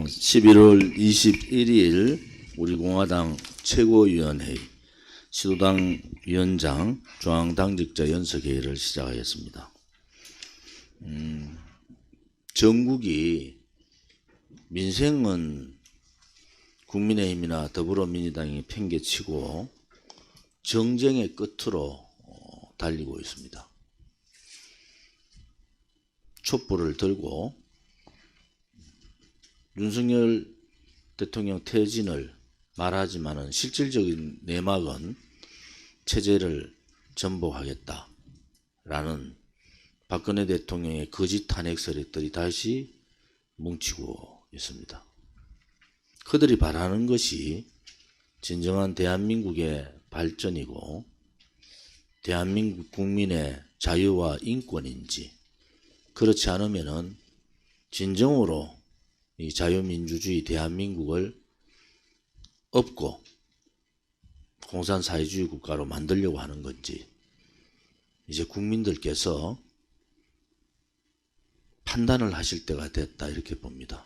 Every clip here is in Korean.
11월 21일 우리 공화당 최고위원회의 시도당 위원장 중앙당직자 연석회의를 시작하겠습니다. 전국이 민생은 국민의힘이나 더불어민주당이 팽개치고 정쟁의 끝으로 달리고 있습니다. 촛불을 들고 윤석열 대통령 퇴진을 말하지만은 실질적인 내막은 체제를 전복하겠다라는 박근혜 대통령의 거짓 탄핵 세력들이 다시 뭉치고 있습니다. 그들이 바라는 것이 진정한 대한민국의 발전이고 대한민국 국민의 자유와 인권인지, 그렇지 않으면은 진정으로 이 자유민주주의 대한민국을 엎고 공산사회주의 국가로 만들려고 하는 건지 이제 국민들께서 판단을 하실 때가 됐다, 이렇게 봅니다.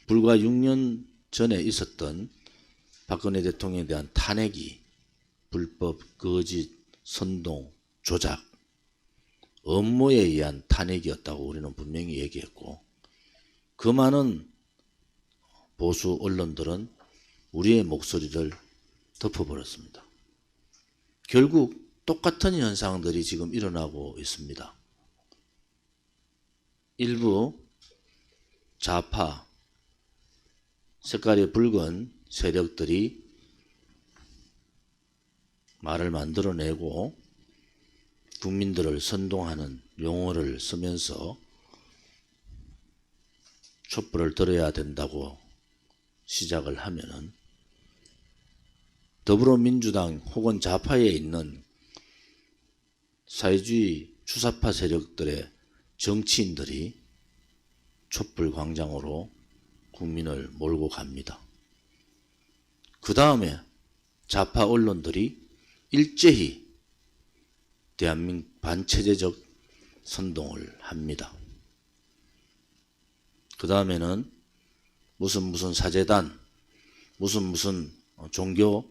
불과 6년 전에 있었던 박근혜 대통령에 대한 탄핵이 불법, 거짓, 선동, 조작, 음모에 의한 탄핵이었다고 우리는 분명히 얘기했고, 그 많은 보수 언론들은 우리의 목소리를 덮어버렸습니다. 결국 똑같은 현상들이 지금 일어나고 있습니다. 일부 좌파, 색깔이 붉은 세력들이 말을 만들어내고 국민들을 선동하는 용어를 쓰면서 촛불을 들어야 된다고 시작을 하면은 더불어민주당 혹은 좌파에 있는 사회주의 주사파 세력들의 정치인들이 촛불 광장으로 국민을 몰고 갑니다. 그 다음에 좌파 언론들이 일제히 대한민국 반체제적 선동을 합니다. 그 다음에는 무슨 사재단, 무슨 종교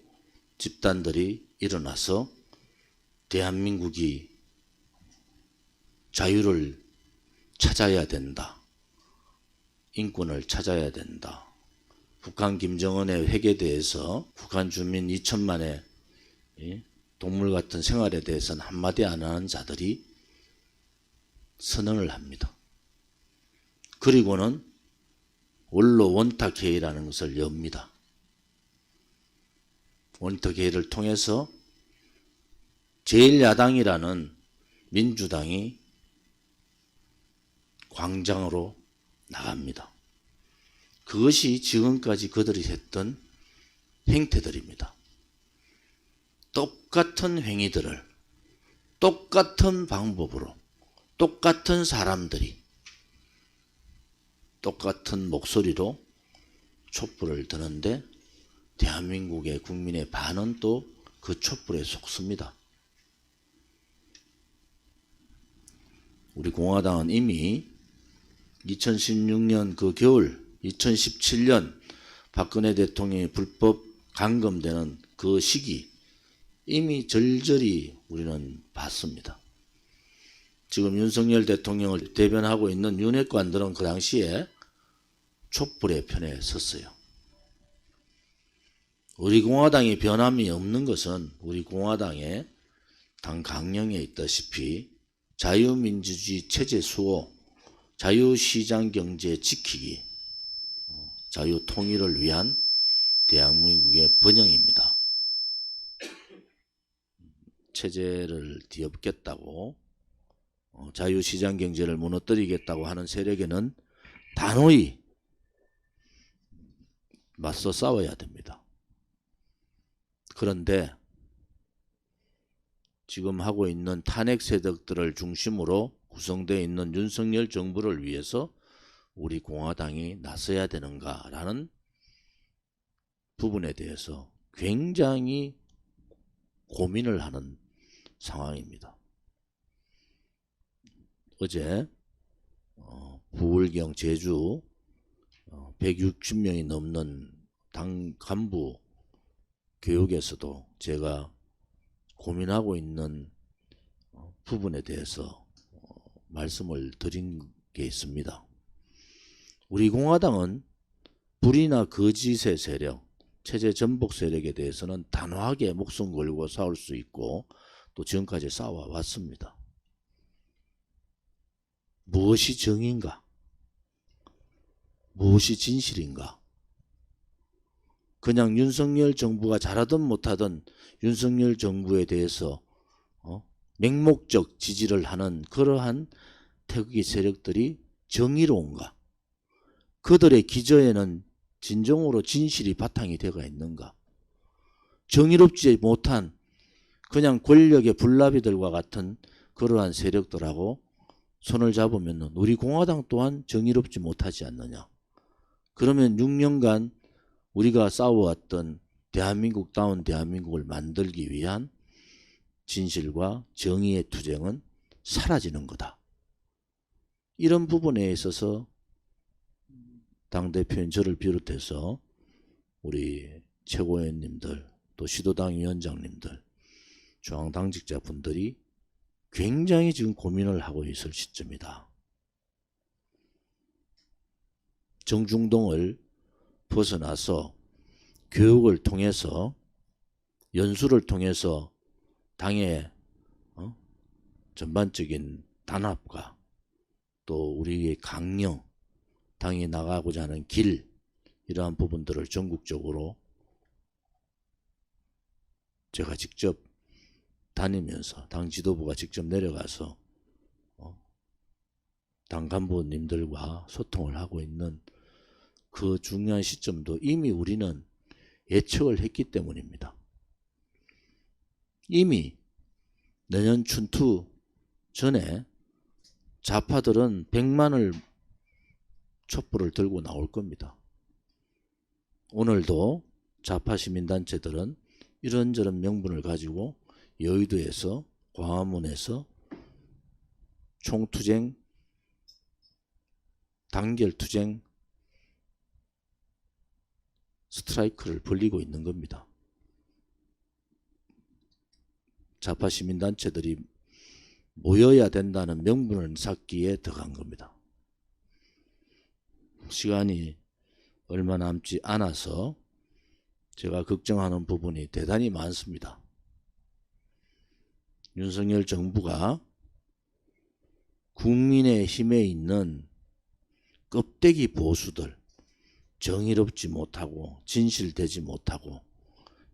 집단들이 일어나서 대한민국이 자유를 찾아야 된다, 인권을 찾아야 된다, 북한 김정은의 핵에 대해서 북한 주민 2천만의 동물 같은 생활에 대해서는 한마디 안 하는 자들이 선언을 합니다. 그리고는 원로 원탁회의라는 것을 엽니다. 원탁회의를 통해서 제1야당이라는 민주당이 광장으로 나갑니다. 그것이 지금까지 그들이 했던 행태들입니다. 똑같은 행위들을 똑같은 방법으로 똑같은 사람들이 똑같은 목소리로 촛불을 드는데 대한민국의 국민의 반은 또 그 촛불에 속습니다. 우리 공화당은 이미 2016년 그 겨울, 2017년 박근혜 대통령이 불법 감금되는 그 시기 이미 절절히 우리는 봤습니다. 지금 윤석열 대통령을 대변하고 있는 윤핵관들은 그 당시에 촛불의 편에 섰어요. 우리 공화당이 변함이 없는 것은 우리 공화당의 당 강령에 있다시피 자유민주주의 체제 수호, 자유시장경제 지키기, 자유통일을 위한 대한민국의 번영입니다. 체제를 뒤엎겠다고 자유시장경제를 무너뜨리겠다고 하는 세력에는 단호히 맞서 싸워야 됩니다. 그런데 지금 하고 있는 탄핵 세력들을 중심으로 구성되어 있는 윤석열 정부를 위해서 우리 공화당이 나서야 되는가라는 부분에 대해서 굉장히 고민을 하는 상황입니다. 어제 부울경 제주 160명이 넘는 당 간부 교육에서도 제가 고민하고 있는 부분에 대해서 말씀을 드린 게 있습니다. 우리 공화당은 불의나 거짓의 세력, 체제 전복 세력에 대해서는 단호하게 목숨 걸고 싸울 수 있고 또 지금까지 싸워왔습니다. 무엇이 정의인가? 무엇이 진실인가? 그냥 윤석열 정부가 잘하든 못하든 윤석열 정부에 대해서 맹목적 지지를 하는 그러한 태극기 세력들이 정의로운가? 그들의 기저에는 진정으로 진실이 바탕이 되어 있는가? 정의롭지 못한 그냥 권력의 불나비들과 같은 그러한 세력들하고 손을 잡으면 우리 공화당 또한 정의롭지 못하지 않느냐? 그러면 6년간 우리가 싸워왔던 대한민국다운 대한민국을 만들기 위한 진실과 정의의 투쟁은 사라지는 거다. 이런 부분에 있어서 당대표인 저를 비롯해서 우리 최고위원님들 또 시도당 위원장님들 중앙당직자분들이 굉장히 지금 고민을 하고 있을 시점이다. 정중동을 벗어나서 교육을 통해서 연수를 통해서 당의 전반적인 단합과 또 우리의 강령, 당이 나가고자 하는 길, 이러한 부분들을 전국적으로 제가 직접 다니면서 당 지도부가 직접 내려가서 당 간부님들과 소통을 하고 있는 그 중요한 시점도 이미 우리는 예측을 했기 때문입니다. 이미 내년 춘투 전에 좌파들은 100만을 촛불을 들고 나올 겁니다. 오늘도 좌파 시민단체들은 이런저런 명분을 가지고 여의도에서 광화문에서 총투쟁, 단결투쟁, 스트라이크를 벌이고 있는 겁니다. 좌파 시민단체들이 모여야 된다는 명분을 쌓기에 들어간 겁니다. 시간이 얼마 남지 않아서 제가 걱정하는 부분이 대단히 많습니다. 윤석열 정부가 국민의힘에 있는 껍데기 보수들, 정의롭지 못하고 진실되지 못하고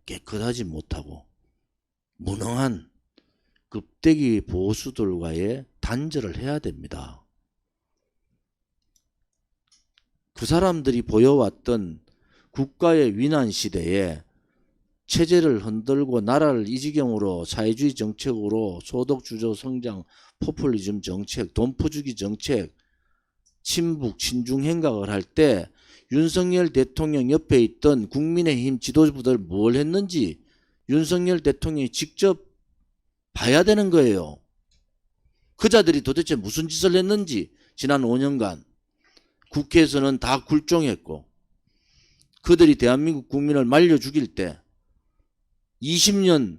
깨끗하지 못하고 무능한 껍데기 보수들과의 단절을 해야 됩니다. 그 사람들이 보여왔던 국가의 위난 시대에 체제를 흔들고 나라를 이 지경으로 사회주의 정책으로 소득주도 성장, 포퓰리즘 정책, 돈 퍼주기 정책, 친북, 친중 행각을 할 때 윤석열 대통령 옆에 있던 국민의힘 지도부들 뭘 했는지 윤석열 대통령이 직접 봐야 되는 거예요. 그자들이 도대체 무슨 짓을 했는지 지난 5년간 국회에서는 다 굴종했고 그들이 대한민국 국민을 말려 죽일 때 20년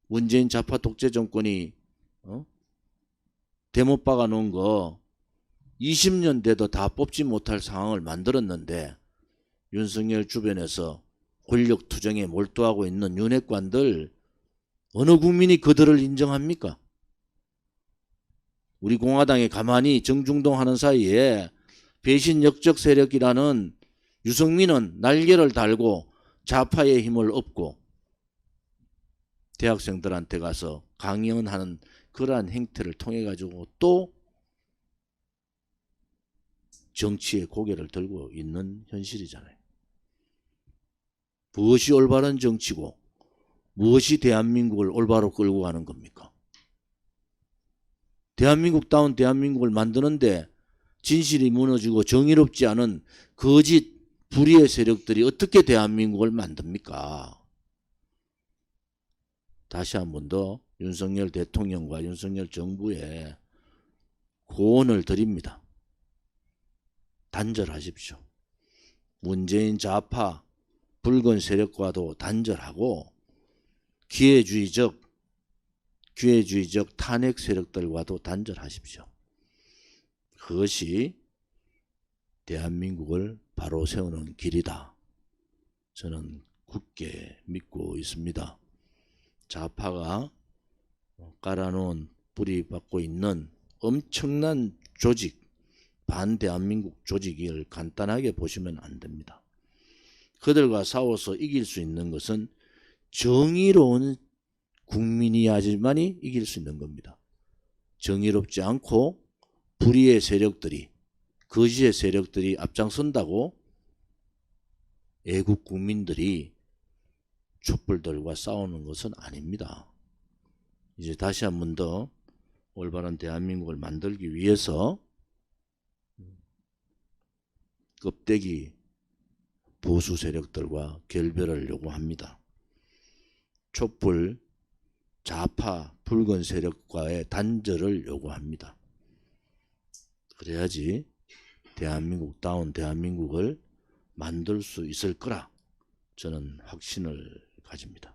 문재인 좌파 독재 정권이 대못 박아 놓은 거 20년 돼도 다 뽑지 못할 상황을 만들었는데 윤석열 주변에서 권력 투쟁에 몰두하고 있는 윤핵관들 어느 국민이 그들을 인정합니까? 우리 공화당이 가만히 정중동 하는 사이에 배신 역적 세력이라는 유승민은 날개를 달고 좌파의 힘을 얻고 대학생들한테 가서 강연하는 그러한 행태를 통해 가지고 또 정치의 고개를 들고 있는 현실이잖아요. 무엇이 올바른 정치고 무엇이 대한민국을 올바로 끌고 가는 겁니까? 대한민국다운 대한민국을 만드는데 진실이 무너지고 정의롭지 않은 거짓 불의의 세력들이 어떻게 대한민국을 만듭니까? 다시 한 번 더 윤석열 대통령과 윤석열 정부에 고언을 드립니다. 단절하십시오. 문재인 좌파 붉은 세력과도 단절하고 기회주의적 탄핵 세력들과도 단절하십시오. 그것이 대한민국을 바로 세우는 길이다. 저는 굳게 믿고 있습니다. 좌파가 깔아놓은 뿌리 받고 있는 엄청난 조직, 반대한민국 조직을 간단하게 보시면 안 됩니다. 그들과 싸워서 이길 수 있는 것은 정의로운 국민이야지만이 이길 수 있는 겁니다. 정의롭지 않고 불의의 세력들이, 거짓의 세력들이 앞장선다고 애국 국민들이 촛불들과 싸우는 것은 아닙니다. 이제 다시 한 번 더 올바른 대한민국을 만들기 위해서 껍데기 보수 세력들과 결별을 요구합니다. 촛불 좌파 붉은 세력과의 단절을 요구합니다. 그래야지 대한민국다운 대한민국을 만들 수 있을 거라 저는 확신을 가집니다.